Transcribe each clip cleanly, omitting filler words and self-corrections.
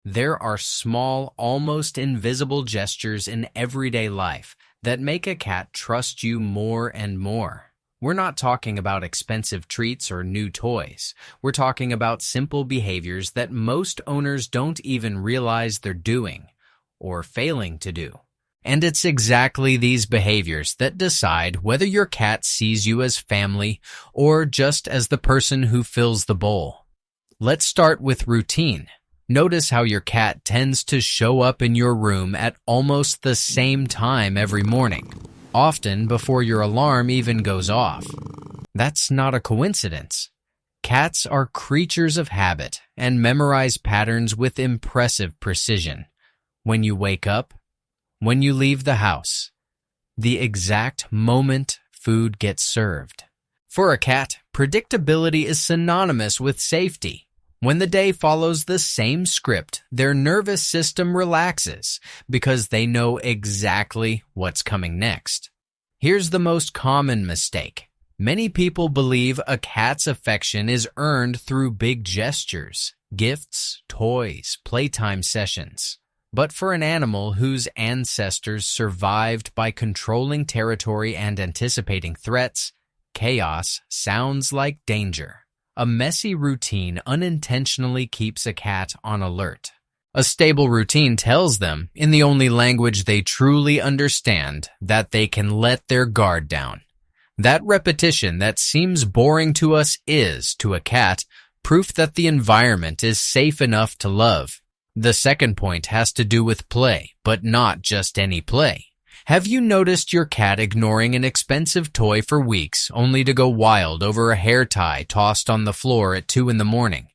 There are small, almost invisible gestures in everyday life that make a cat trust you more and more. We're not talking about expensive treats or new toys. We're talking about simple behaviors that most owners don't even realize they're doing or failing to do. And it's exactly these behaviors that decide whether your cat sees you as family or just as the person who fills the bowl. Let's start with routine. Notice how your cat tends to show up in your room at almost the same time every morning, often before your alarm even goes off. That's not a coincidence. Cats are creatures of habit and memorize patterns with impressive precision. When you wake up, when you leave the house, the exact moment food gets served. For a cat, predictability is synonymous with safety. When the day follows the same script, their nervous system relaxes because they know exactly what's coming next. Here's the most common mistake. Many people believe a cat's affection is earned through big gestures, gifts, toys, playtime sessions. But for an animal whose ancestors survived by controlling territory and anticipating threats, chaos sounds like danger. A messy routine unintentionally keeps a cat on alert. A stable routine tells them, in the only language they truly understand, that they can let their guard down. That repetition that seems boring to us is, to a cat, proof that the environment is safe enough to love. The second point has to do with play, but not just any play. Have you noticed your cat ignoring an expensive toy for weeks only to go wild over a hair tie tossed on the floor at 2 a.m?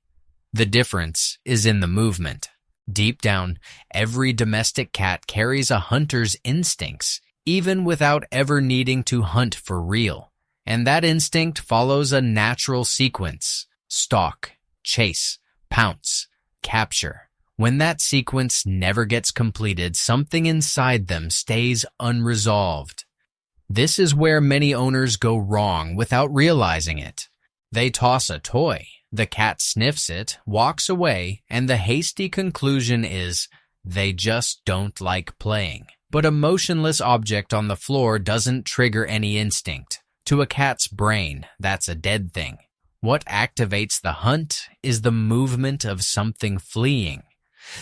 The difference is in the movement. Deep down, every domestic cat carries a hunter's instincts, even without ever needing to hunt for real. And that instinct follows a natural sequence: stalk, chase, pounce, capture. When that sequence never gets completed, something inside them stays unresolved. This is where many owners go wrong without realizing it. They toss a toy, the cat sniffs it, walks away, and the hasty conclusion is they just don't like playing. But a motionless object on the floor doesn't trigger any instinct. To a cat's brain, that's a dead thing. What activates the hunt is the movement of something fleeing.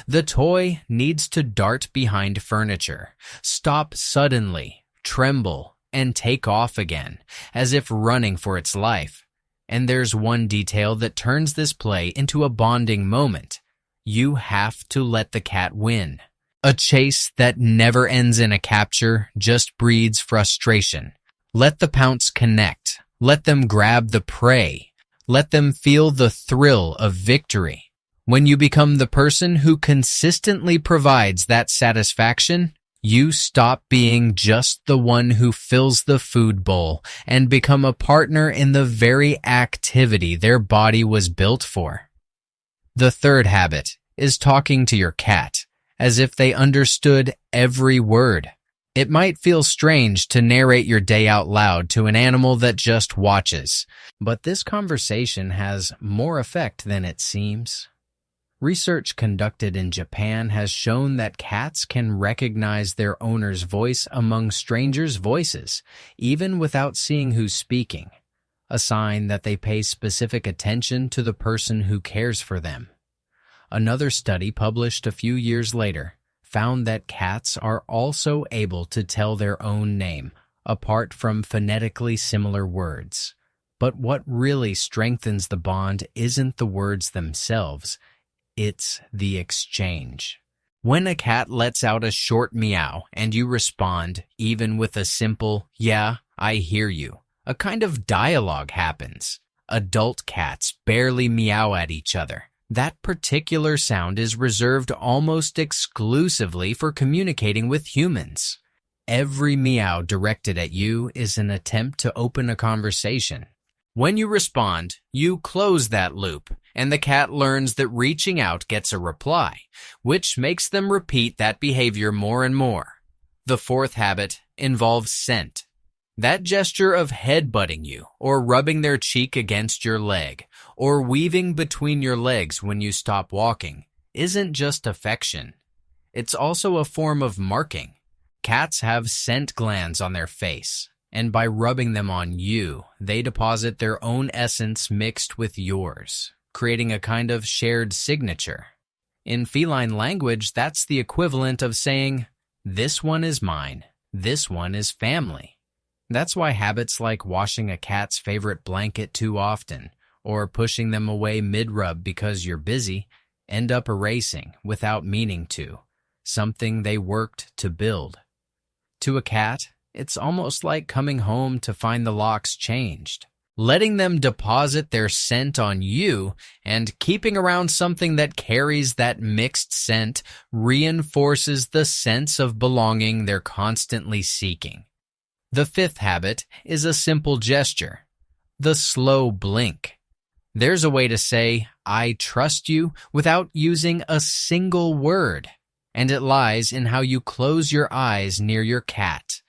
The toy needs to dart behind furniture, stop suddenly, tremble, and take off again, as if running for its life. And there's one detail that turns this play into a bonding moment. You have to let the cat win. A chase that never ends in a capture just breeds frustration. Let the pounce connect. Let them grab the prey. Let them feel the thrill of victory. When you become the person who consistently provides that satisfaction, you stop being just the one who fills the food bowl and become a partner in the very activity their body was built for. The third habit is talking to your cat as if they understood every word. It might feel strange to narrate your day out loud to an animal that just watches, but this conversation has more effect than it seems. Research conducted in Japan has shown that cats can recognize their owner's voice among strangers' voices, even without seeing who's speaking, a sign that they pay specific attention to the person who cares for them. Another study published a few years later found that cats are also able to tell their own name, apart from phonetically similar words. But what really strengthens the bond isn't the words themselves, it's the exchange. When a cat lets out a short meow and you respond, even with a simple, "Yeah, I hear you," a kind of dialogue happens. Adult cats barely meow at each other. That particular sound is reserved almost exclusively for communicating with humans. Every meow directed at you is an attempt to open a conversation. When you respond, you close that loop, and the cat learns that reaching out gets a reply, which makes them repeat that behavior more and more. The fourth habit involves scent. That gesture of head-butting you, or rubbing their cheek against your leg, or weaving between your legs when you stop walking, isn't just affection. It's also a form of marking. Cats have scent glands on their face, and by rubbing them on you, they deposit their own essence mixed with yours, creating a kind of shared signature. In feline language, that's the equivalent of saying, "This one is mine, this one is family." That's why habits like washing a cat's favorite blanket too often, or pushing them away mid-rub because you're busy, end up erasing, without meaning to, something they worked to build. To a cat, it's almost like coming home to find the locks changed. Letting them deposit their scent on you and keeping around something that carries that mixed scent reinforces the sense of belonging they're constantly seeking. The fifth habit is a simple gesture, the slow blink. There's a way to say, "I trust you," without using a single word, and it lies in how you close your eyes near your cat.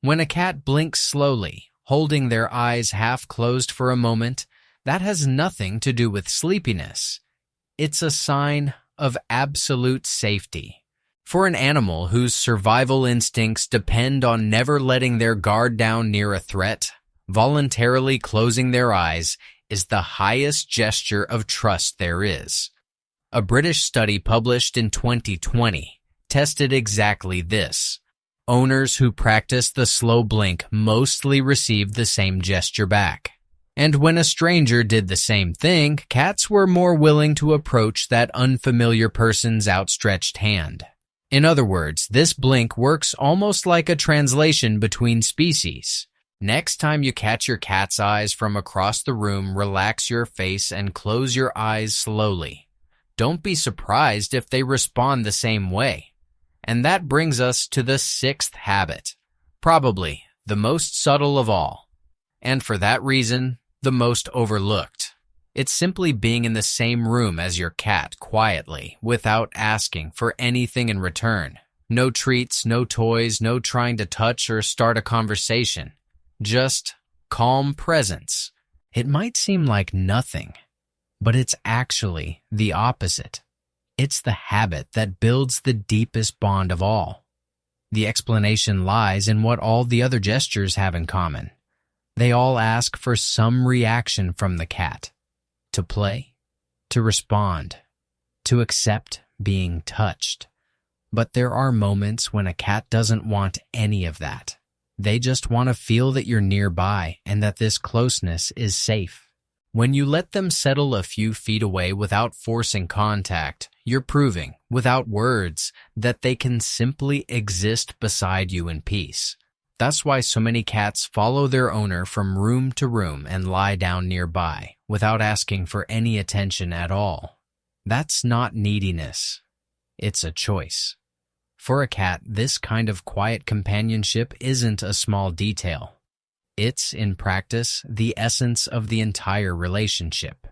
When a cat blinks slowly, holding their eyes half closed for a moment, that has nothing to do with sleepiness. It's a sign of absolute safety. For an animal whose survival instincts depend on never letting their guard down near a threat, voluntarily closing their eyes is the highest gesture of trust there is. A British study published in 2020 tested exactly this. Owners who practiced the slow blink mostly received the same gesture back. And when a stranger did the same thing, cats were more willing to approach that unfamiliar person's outstretched hand. In other words, this blink works almost like a translation between species. Next time you catch your cat's eyes from across the room, relax your face and close your eyes slowly. Don't be surprised if they respond the same way. And that brings us to the sixth habit, probably the most subtle of all, and for that reason, the most overlooked. It's simply being in the same room as your cat quietly, without asking for anything in return. No treats, no toys, no trying to touch or start a conversation. Just calm presence. It might seem like nothing, but it's actually the opposite. It's the habit that builds the deepest bond of all. The explanation lies in what all the other gestures have in common. They all ask for some reaction from the cat. To play, to respond, to accept being touched. But there are moments when a cat doesn't want any of that. They just want to feel that you're nearby and that this closeness is safe. When you let them settle a few feet away without forcing contact, you're proving, without words, that they can simply exist beside you in peace. That's why so many cats follow their owner from room to room and lie down nearby, without asking for any attention at all. That's not neediness. It's a choice. For a cat, this kind of quiet companionship isn't a small detail. It's, in practice, the essence of the entire relationship.